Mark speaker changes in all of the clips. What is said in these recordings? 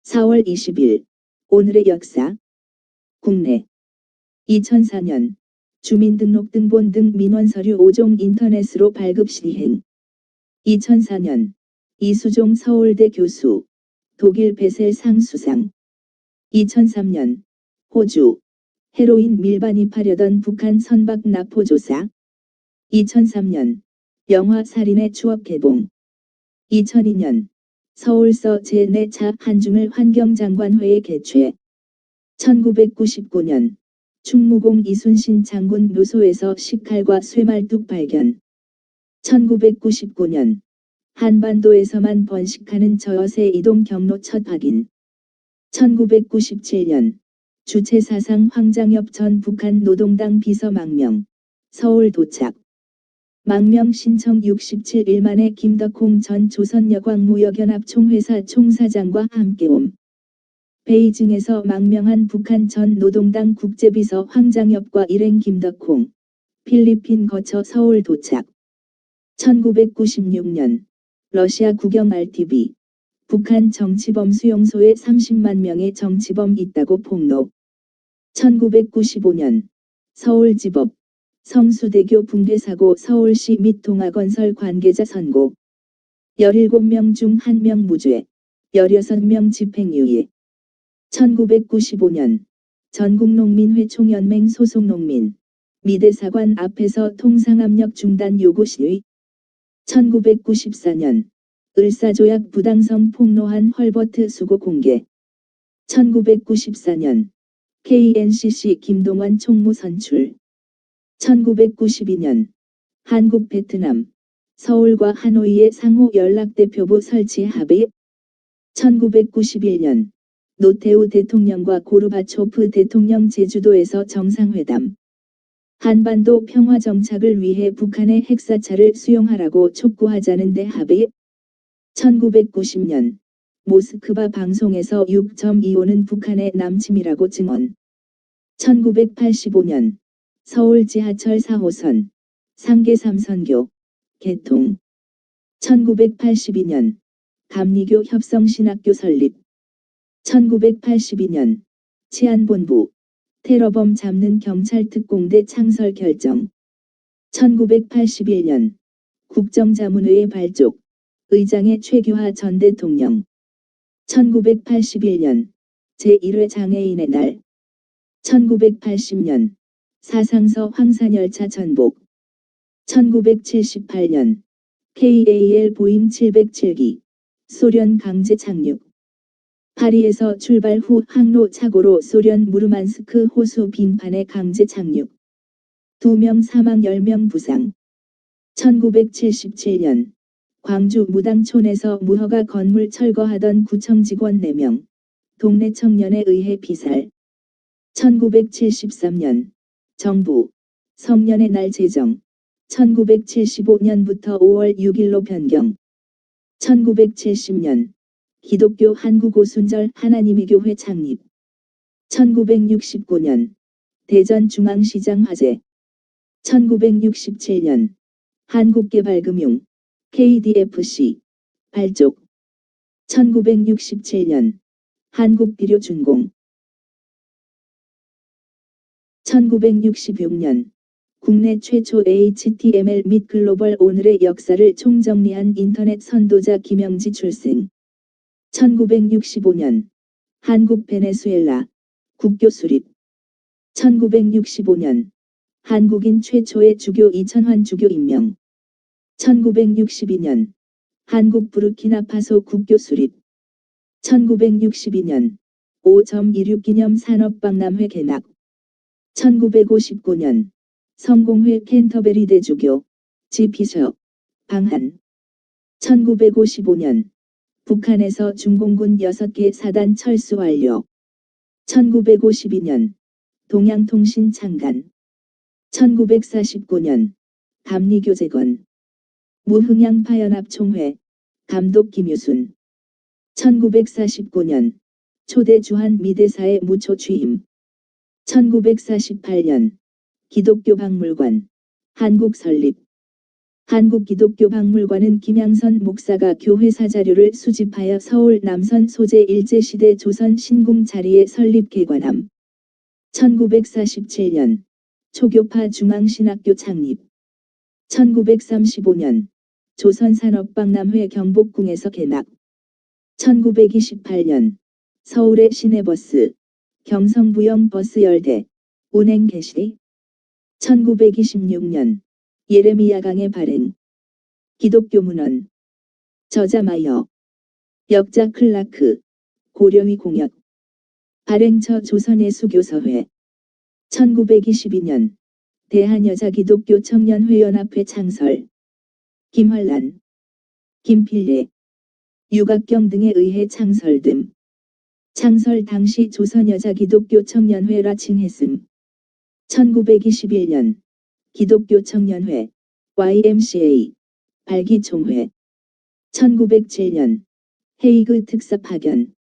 Speaker 1: 4월 20일 오늘의 역사. 국내 2004년 주민등록등본 등 민원서류 5종 인터넷으로 발급 시행. 2004년 이수종 서울대 교수, 독일 베셀상 수상. 2003년 호주 헤로인 밀반입하려던 북한 선박 납포 조사. 2003년 영화 살인의 추억 개봉. 2002년 서울서 제4차 한중일 환경장관회의 개최. 1999년 충무공 이순신 장군 묘소에서 식칼과 쇠말뚝 발견. 1999년 한반도에서만 번식하는 저여세 이동 경로 첫 확인. 1997년 주체사상 황장엽 전 북한 노동당 비서 망명, 서울 도착. 망명 신청 67일 만에 김덕홍 전 조선여광무역연합 총회사 총사장과 함께 옴. 베이징에서 망명한 북한 전 노동당 국제비서 황장엽과 일행 김덕홍, 필리핀 거쳐 서울 도착. 1996년 러시아 국영 RTV, 북한 정치범 수용소에 30만 명의 정치범 있다고 폭로. 1995년 서울지법 성수대교 붕괴 사고 서울시 및 동아건설 관계자 선고. 17명 중 1명 무죄, 16명 집행유예. 1995년 전국농민회 총연맹 소속 농민, 미대사관 앞에서 통상압력 중단 요구 시위. 1994년 을사조약 부당성 폭로한 헐버트 수고 공개. 1994년 KNCC 김동완 총무 선출. 1992년 한국 베트남 서울과 하노이의 상호 연락대표부 설치 합의. 1991년 노태우 대통령과 고르바초프 대통령 제주도에서 정상회담. 한반도 평화 정착을 위해 북한의 핵사찰을 수용하라고 촉구하자는 데 합의. 1990년 모스크바 방송에서 6.25는 북한의 남침이라고 증언. 1985년 서울 지하철 4호선 상계 3선교 개통. 1982년 감리교 협성신학교 설립. 1982년 치안본부 테러범 잡는 경찰특공대 창설 결정. 1981년 국정자문회의 발족, 의장의 최규하 전 대통령. 1981년 제1회 장애인의 날. 1980년 사상서 황산열차 전복. 1978년 KAL 보잉 707기 소련 강제 착륙. 파리에서 출발 후 항로 착오로 소련 무르만스크 호수 빙판에 강제 착륙. 2명 사망 10명 부상. 1977년 광주 무당촌에서 무허가 건물 철거하던 구청 직원 4명, 동네 청년에 의해 피살. 1973년 정부 성년의 날 제정, 1975년부터 5월 6일로 변경. 1970년 기독교 한국오순절 하나님의 교회 창립. 1969년 대전중앙시장 화재. 1967년 한국개발금융 KDFC 발족. 1967년 한국비료 준공. 1966년 국내 최초 HTML 및 글로벌 오늘의 역사를 총정리한 인터넷 선도자 김영지 출생. 1965년 한국 베네수엘라 국교 수립. 1965년 한국인 최초의 주교 이천환 주교 임명. 1962년 한국 부르키나파소 국교 수립. 1962년 5.16 기념 산업박람회 개막. 1959년 성공회 캔터베리 대주교 지피셔 방한. 1955년 북한에서 중공군 6개 사단 철수 완료. 1952년 동양통신 창간. 1949년 감리교 재건. 무흥양파연합총회 감독 김유순. 1949년 초대 주한 미대사의 무초 취임. 1948년 기독교 박물관 한국 설립. 한국기독교박물관은 김양선 목사가 교회사 자료를 수집하여 서울 남선 소재 일제시대 조선 신궁 자리에 설립 개관함. 1947년 초교파 중앙신학교 창립. 1935년 조선산업박람회 경복궁에서 개막. 1928년 서울의 시내버스, 경성부영 버스 열대 운행 개시. 1926년 예레미야 강의 발행. 기독교 문헌. 저자 마이어. 역자 클라크. 고려위 공역. 발행처 조선예수교서회. 1922년 대한여자기독교청년회연합회 창설. 김환란, 김필례, 유각경 등에 의해 창설됨. 창설 당시 조선여자기독교청년회라 칭했음. 1921년 기독교청년회 YMCA 발기총회. 1907년 헤이그 특사 파견.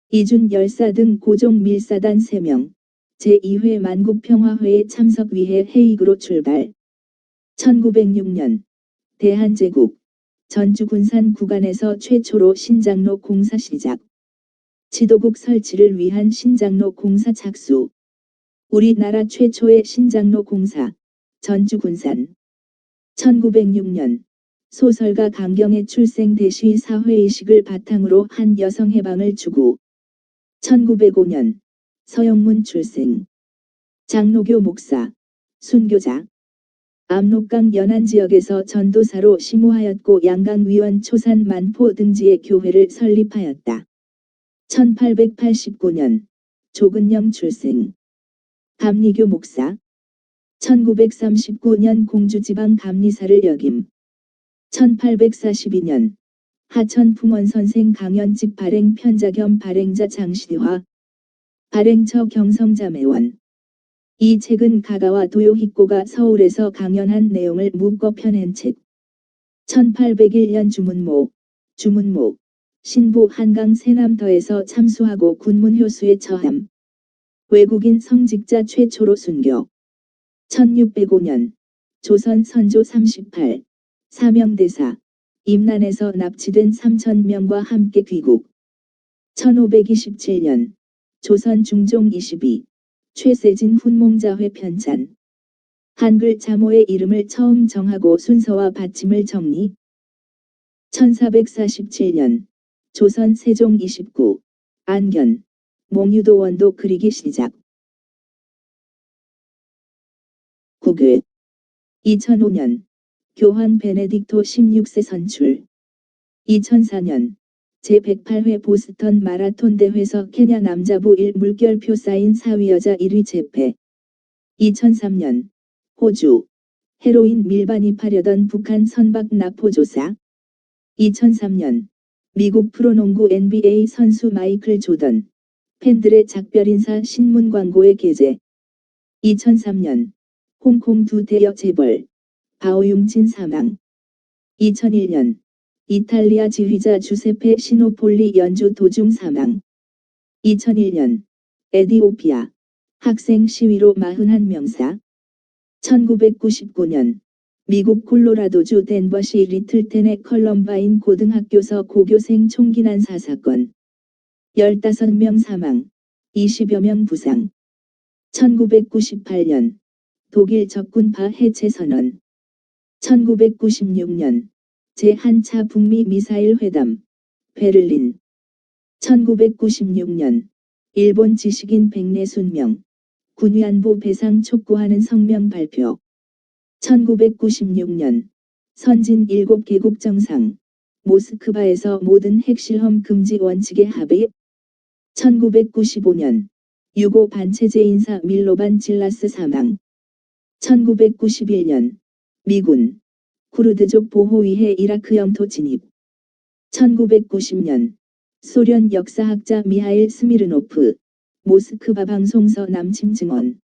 Speaker 1: 이준 열사 등 고종 밀사단 3명 제2회 만국평화회에 참석 위해 헤이그로 출발. 1906년 대한제국 전주군산 구간에서 최초로 신장로 공사 시작. 지도국 설치를 위한 신장로 공사 착수. 우리나라 최초의 신장로 공사 전주군산. 1906년 소설가 강경의 출생 대시 사회의식을 바탕으로 한 여성 해방을 추구. 1905년 서영문 출생. 장로교 목사, 순교자. 압록강 연안 지역에서 전도사로 심호하였고 양강위원 초산 만포 등지에 교회를 설립하였다. 1889년 조근영 출생. 감리교 목사. 1939년 공주지방 감리사를 역임. 1842년 하천 풍원선생 강연집 발행 편자 겸 발행자 장시화. 발행처 경성자매원. 이 책은 가가와 도요히코가 서울에서 강연한 내용을 묶어 펴낸 책. 1801년 주문모, 신부 한강 세남터에서 참수하고 군문효수에 처함. 외국인 성직자 최초로 순교. 1605년 조선 선조 38, 사명대사, 임난에서 납치된 3,000명과 함께 귀국. 1527년 조선 중종 22, 최세진 훈몽자회 편찬. 한글 자모의 이름을 처음 정하고 순서와 받침을 정리. 1447년 조선 세종 29, 안견, 몽유도 원도 그리기 시작. 국외. 2005년 교황 베네딕토 16세 선출. 2004년 제108회 보스턴 마라톤 대회에서 케냐 남자부 1 물결표 쌓인 4위 여자 1위 재패. 2003년 호주 헤로인 밀반입하려던 북한 선박 납포 조사. 2003년 미국 프로농구 NBA 선수 마이클 조던 팬들의 작별 인사 신문 광고에 게재. 2003년 홍콩 두 대여 재벌 바오융친 사망. 2001년 이탈리아 지휘자 주세페 시노폴리 연주 도중 사망. 2001년 에디오피아 학생 시위로 41명사. 1999년 미국 콜로라도주 덴버시 리틀텐의 컬럼바인 고등학교서 고교생 총기 난사 사건. 15명 사망, 20여 명 부상. 1998년 독일 적군파 해체 선언. 1996년 제1차 북미 미사일 회담, 베를린. 1996년 일본 지식인 140명, 군위안보 배상 촉구하는 성명 발표. 1996년 선진 7개국 정상, 모스크바에서 모든 핵실험 금지 원칙에 합의. 1995년 유고 반체제 인사 밀로반 질라스 사망. 1991년 미군 쿠르드족 보호위해 이라크 영토 진입. 1990년 소련 역사학자 미하일 스미르노프 모스크바 방송서 남침 증언.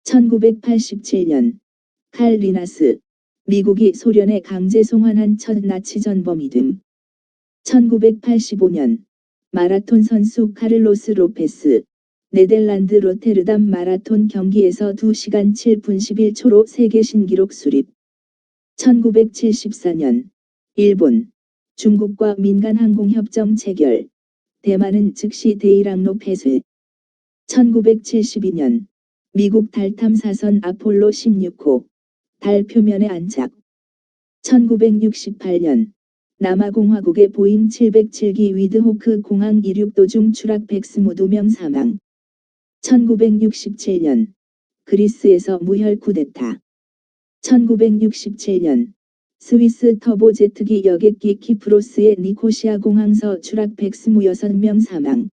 Speaker 1: 1987년 칼 리나스 미국이 소련에 강제 송환한 첫 나치 전범이 됨. 1985년 마라톤 선수 카를로스 로페스 네덜란드 로테르담 마라톤 경기에서 2시간 7분 11초로 세계 신기록 수립. 1974년 일본, 중국과 민간항공협정 체결. 대만은 즉시 대일항로 폐쇄. 1972년 미국 달 탐사선 아폴로 16호 달 표면에 안착. 1968년 남아공화국의 보잉 707기 위드호크 공항 이륙 도중 추락 122명 사망. 1967년 그리스에서 무혈 쿠데타. 1967년 스위스 터보제트기 여객기 키프로스의 니코시아 공항서 추락 126명 사망.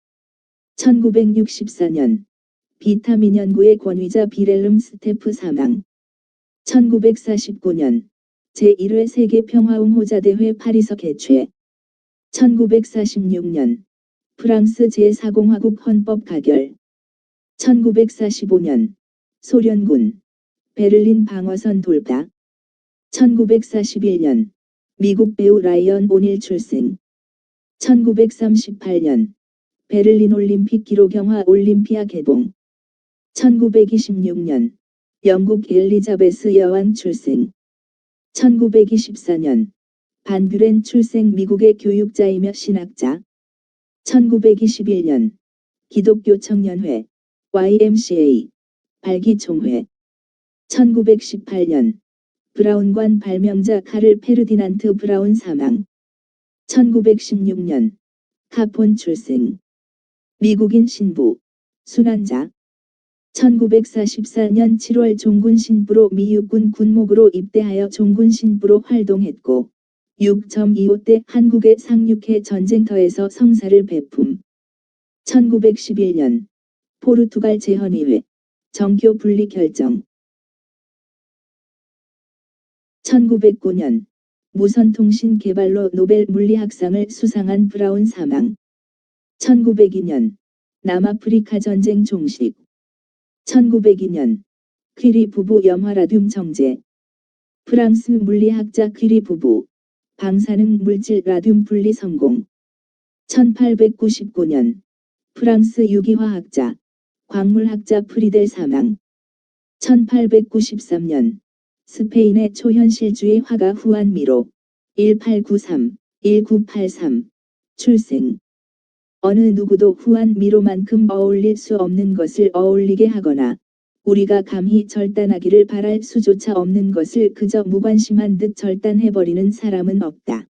Speaker 1: 1964년 비타민 연구의 권위자 비렐름 스테프 사망. 1949년 제1회 세계평화옹호자대회 파리서 개최. 1946년 프랑스 제4공화국 헌법 가결. 1945년 소련군 베를린 방어선 돌파. 1941년 미국 배우 라이언 오닐 출생. 1938년 베를린 올림픽 기록영화 올림피아 개봉. 1926년 영국 엘리자베스 여왕 출생. 1924년 반뷸렌 출생 미국의 교육자이며 신학자. 1921년 기독교 청년회 YMCA 발기총회. 1918년 브라운관 발명자 카를 페르디난트 브라운 사망. 1916년 카폰 출생. 미국인 신부, 순환자. 1944년 7월 종군 신부로 미 육군 군목으로 입대하여 종군 신부로 활동했고 6.25때 한국의 상륙해 전쟁터에서 성사를 베품. 1911년 포르투갈 제헌의회 정교 분리 결정. 1909년 무선통신 개발로 노벨 물리학상을 수상한 브라운 사망. 1902년 남아프리카 전쟁 종식. 1902년 퀴리 부부 염화라듐 정제. 프랑스 물리학자 퀴리 부부 방사능 물질 라듐 분리 성공. 1899년 프랑스 유기화학자 광물학자 프리델 사망. 1893년 스페인의 초현실주의 화가 후안 미로 1893-1983 출생. 어느 누구도 후안 미로만큼 어울릴 수 없는 것을 어울리게 하거나 우리가 감히 절단하기를 바랄 수조차 없는 것을 그저 무관심한 듯 절단해버리는 사람은 없다.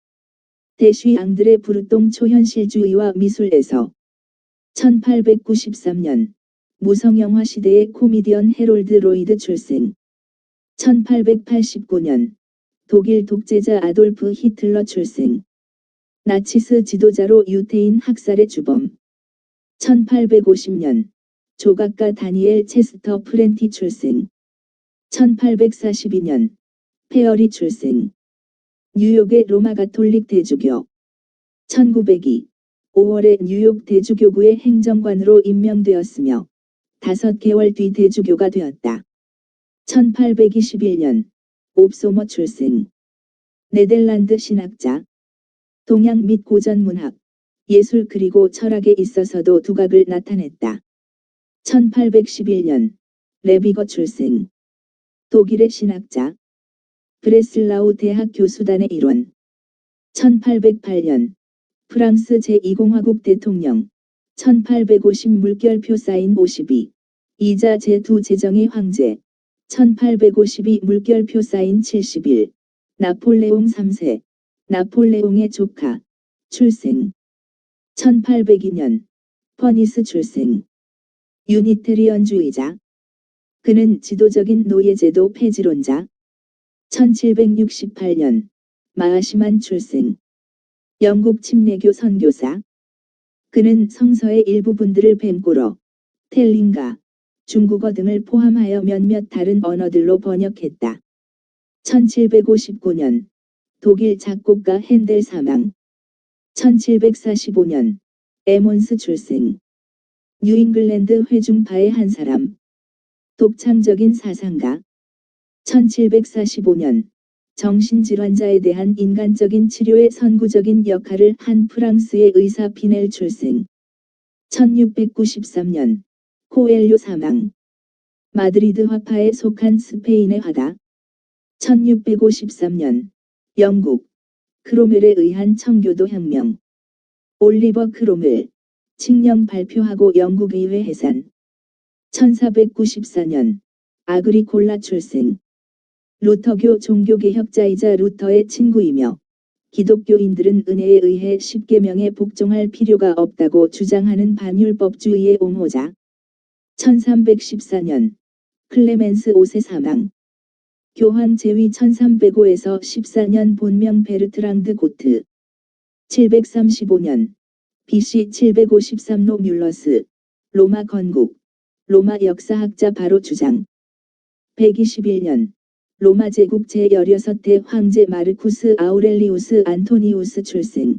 Speaker 1: 대쉬 앙드레 부르똥 초현실주의와 미술에서 1893년 무성영화 시대의 코미디언 해롤드 로이드 출생. 1889년 독일 독재자 아돌프 히틀러 출생. 나치스 지도자로 유태인 학살의 주범. 1850년 조각가 다니엘 체스터 프렌티 출생. 1842년 페어리 출생. 뉴욕의 로마 가톨릭 대주교. 1902 5월에 뉴욕 대주교구의 행정관으로 임명되었으며 5개월 뒤 대주교가 되었다. 1821년 옵소머 출생. 네덜란드 신학자. 동양 및 고전 문학, 예술 그리고 철학에 있어서도 두각을 나타냈다. 1811년 레비거 출생. 독일의 신학자. 브레슬라우 대학 교수단의 일원. 1808년 프랑스 제2공화국 대통령. 1850 물결표 사인 52. 이자 제2 제정의 황제. 1852 물결표 사인 71. 나폴레옹 3세. 나폴레옹의 조카. 출생. 1802년 퍼니스 출생. 유니테리언주의자. 그는 지도적인 노예제도 폐지론자. 1768년 마하시만 출생. 영국 침례교 선교사. 그는 성서의 일부분들을 벤고러, 텔링가, 중국어 등을 포함하여 몇몇 다른 언어들로 번역했다. 1759년 독일 작곡가 핸델 사망. 1745년 에몬스 출생. 뉴잉글랜드 회중파의 한 사람. 독창적인 사상가. 1745년 정신질환자에 대한 인간적인 치료의 선구적인 역할을 한 프랑스의 의사 피넬 출생. 1693년 코엘료 사망. 마드리드 화파에 속한 스페인의 화가. 1653년 영국 크로멜에 의한 청교도 혁명. 올리버 크로멜 칙령 발표하고 영국의회 해산. 1494년 아그리콜라 출생. 루터교 종교개혁자이자 루터의 친구이며 기독교인들은 은혜에 의해 십계명에 복종할 필요가 없다고 주장하는 반율법주의의 옹호자. 1314년 클레멘스 5세 사망. 교황 제위 1305에서 14년 본명 베르트랑드 고트. 735년 BC 753 로뮬러스 로마 건국 로마 역사학자 바로 주장. 121년 로마 제국 제16대 황제 마르쿠스 아우렐리우스 안토니우스 출생.